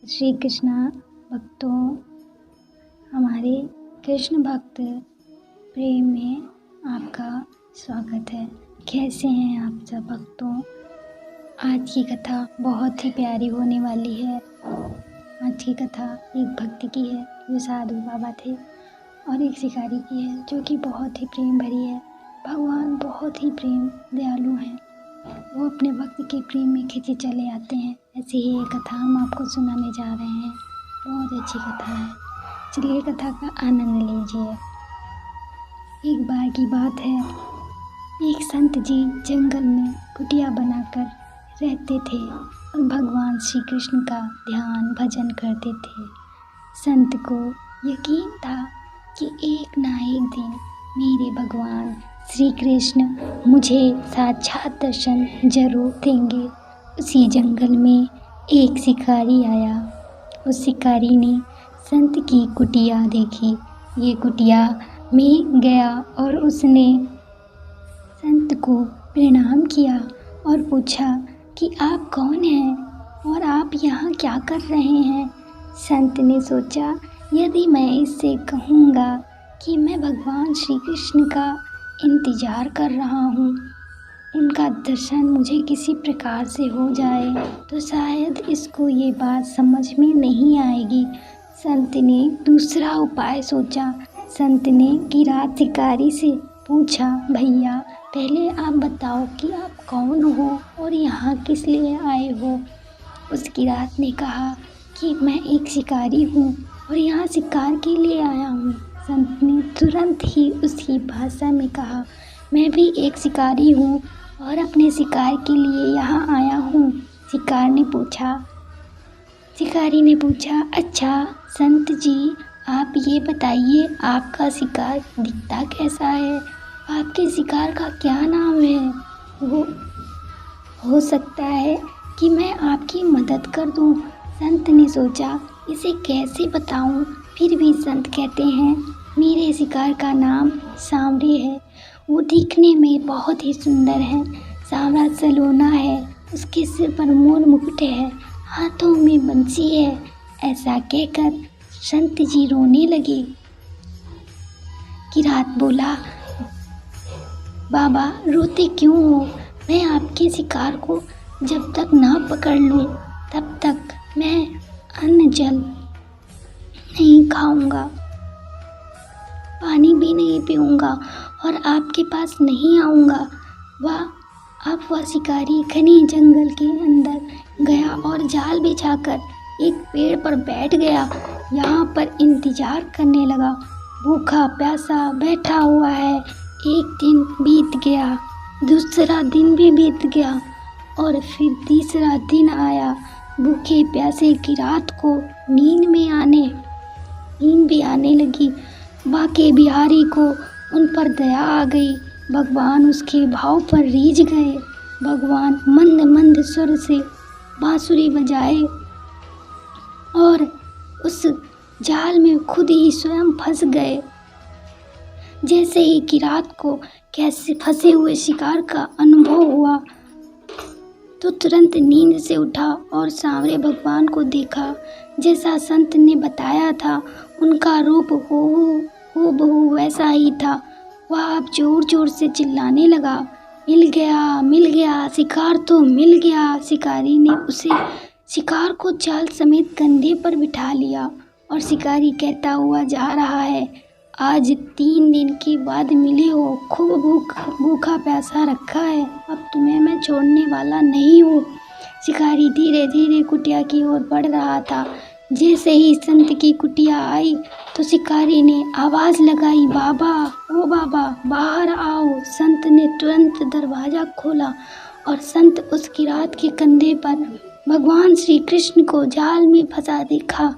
श्री कृष्णा भक्तों, हमारे कृष्ण भक्त प्रेम में आपका स्वागत है। कैसे हैं आप सब भक्तों? आज की कथा बहुत ही प्यारी होने वाली है। आज की कथा एक भक्त की है जो साधु बाबा थे और एक शिकारी की है जो कि बहुत ही प्रेम भरी है। भगवान बहुत ही प्रेम दयालु हैं। वो अपने भक्त के प्रेम में खिंचे चले आते हैं। ऐसी ही एक कथा हम आपको सुनाने जा रहे हैं। बहुत अच्छी कथा है, चलिए कथा का आनंद लीजिए। एक बार की बात है, एक संत जी जंगल में कुटिया बनाकर रहते थे और भगवान श्री कृष्ण का ध्यान भजन करते थे। संत को यकीन था कि एक ना एक दिन मेरे भगवान श्री कृष्ण मुझे साक्षात दर्शन जरूर देंगे। उसी जंगल में एक शिकारी आया। उस शिकारी ने संत की कुटिया देखी। ये कुटिया में गया और उसने संत को प्रणाम किया और पूछा कि आप कौन हैं और आप यहाँ क्या कर रहे हैं। संत ने सोचा, यदि मैं इससे कहूँगा कि मैं भगवान श्री कृष्ण का इंतज़ार कर रहा हूँ, उनका दर्शन मुझे किसी प्रकार से हो जाए तो शायद इसको ये बात समझ में नहीं आएगी। संत ने दूसरा उपाय सोचा। संत ने किरात शिकारी से पूछा, भैया पहले आप बताओ कि आप कौन हो और यहाँ किस लिए आए हो। उस किरात ने कहा कि मैं एक शिकारी हूँ और यहाँ शिकार के लिए आया हूँ। संत ने तुरंत ही उसकी भाषा में कहा, मैं भी एक शिकारी हूँ और अपने शिकार के लिए यहाँ आया हूँ। शिकारी ने पूछा, अच्छा संत जी, आप ये बताइए आपका शिकार दिखता कैसा है, आपके शिकार का क्या नाम है। वो हो सकता है कि मैं आपकी मदद कर दूँ। संत ने सोचा, इसे कैसे बताऊँ। फिर भी संत कहते हैं, मेरे शिकार का नाम सांवरे है। वो दिखने में बहुत ही सुंदर है। सांवरा सलोना है, उसके सिर पर मोर मुकुट है, हाथों में बंसी है। ऐसा कहकर संत जी रोने लगे। किरात बोला, बाबा रोते क्यों हो? मैं आपके शिकार को जब तक ना पकड़ लूँ तब तक मैं अन्न जल नहीं खाऊंगा, पानी भी नहीं पीऊंगा और आपके पास नहीं आऊँगा। वह शिकारी घने जंगल के अंदर गया और जाल बिछाकर एक पेड़ पर बैठ गया। यहाँ पर इंतजार करने लगा। भूखा प्यासा बैठा हुआ है। एक दिन बीत गया, दूसरा दिन भी बीत गया और फिर तीसरा दिन आया। भूखे प्यासे किरात को नींद भी आने लगी। बाके बिहारी को उन पर दया आ गई। भगवान उसके भाव पर रीझ गए। भगवान मंद मंद स्वर से बांसुरी बजाए और उस जाल में खुद ही स्वयं फंस गए। जैसे ही किरात को कैसे फंसे हुए शिकार का अनुभव हुआ तो तुरंत नींद से उठा और सांवरे भगवान को देखा। जैसा संत ने बताया था, उनका रूप हूबहू वैसा ही था। वह अब जोर जोर से चिल्लाने लगा, मिल गया, शिकार तो मिल गया। शिकारी ने उसे शिकार को जाल समेत कंधे पर बिठा लिया और शिकारी कहता हुआ जा रहा है, आज 3 दिन के बाद मिले हो, खूब भूखा प्यासा रखा है, अब तुम्हें मैं छोड़ने वाला नहीं हूँ। शिकारी धीरे धीरे कुटिया की ओर बढ़ रहा था। जैसे ही संत की कुटिया आई तो शिकारी ने आवाज़ लगाई, बाबा, ओ बाबा, बाहर आओ। संत ने तुरंत दरवाज़ा खोला और संत उस किरात के कंधे पर भगवान श्री कृष्ण को जाल में फंसा देखा।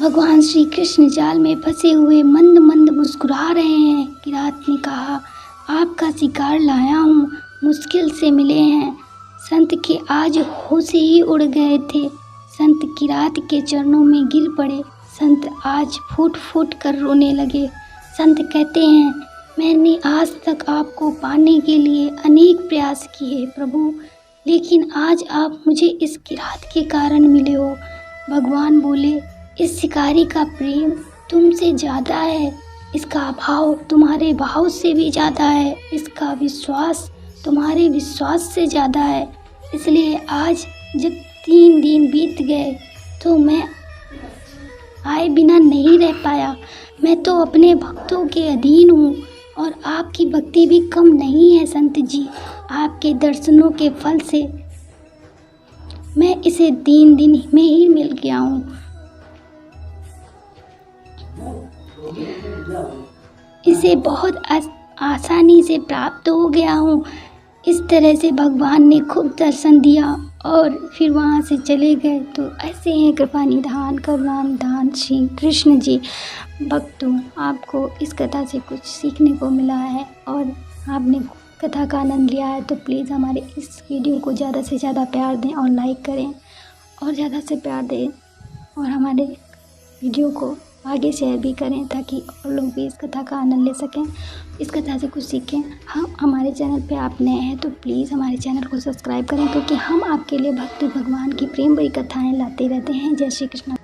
भगवान श्री कृष्ण जाल में फंसे हुए मंद मंद मुस्कुरा रहे हैं। किरात ने कहा, आपका शिकार लाया हूँ, मुश्किल से मिले हैं। संत के आज होश ही उड़ गए थे। संत किरात के चरणों में गिर पड़े। संत आज फूट फूट कर रोने लगे। संत कहते हैं, मैंने आज तक आपको पाने के लिए अनेक प्रयास किए प्रभु, लेकिन आज आप मुझे इस किरात के कारण मिले हो। भगवान बोले, इस शिकारी का प्रेम तुमसे ज़्यादा है, इसका भाव तुम्हारे भाव से भी ज़्यादा है, इसका विश्वास तुम्हारे विश्वास से ज़्यादा है। इसलिए आज जब 3 दिन बीत गए तो मैं आए बिना नहीं रह पाया। मैं तो अपने भक्तों के अधीन हूँ और आपकी भक्ति भी कम नहीं है संत जी। आपके दर्शनों के फल से मैं इसे 3 दिन में ही मिल गया हूँ। इसे बहुत आसानी से प्राप्त हो गया हूँ। इस तरह से भगवान ने खूब दर्शन दिया और फिर वहाँ से चले गए। तो ऐसे हैं कृपा निधान करुणा निधान श्री कृष्ण जी। भक्तों, आपको इस कथा से कुछ सीखने को मिला है और आपने कथा का आनंद लिया है तो प्लीज़ हमारे इस वीडियो को ज़्यादा से ज़्यादा प्यार दें और लाइक करें और ज़्यादा से प्यार दें और हमारे वीडियो को आगे शेयर भी करें ताकि और लोग भी इस कथा का आनंद ले सकें, इस कथा से कुछ सीखें। हम हमारे चैनल पे आप नए हैं तो प्लीज़ हमारे चैनल को सब्सक्राइब करें क्योंकि हम आपके लिए भक्ति भगवान की प्रेम भरी कथाएं लाते रहते हैं। जय श्री कृष्ण।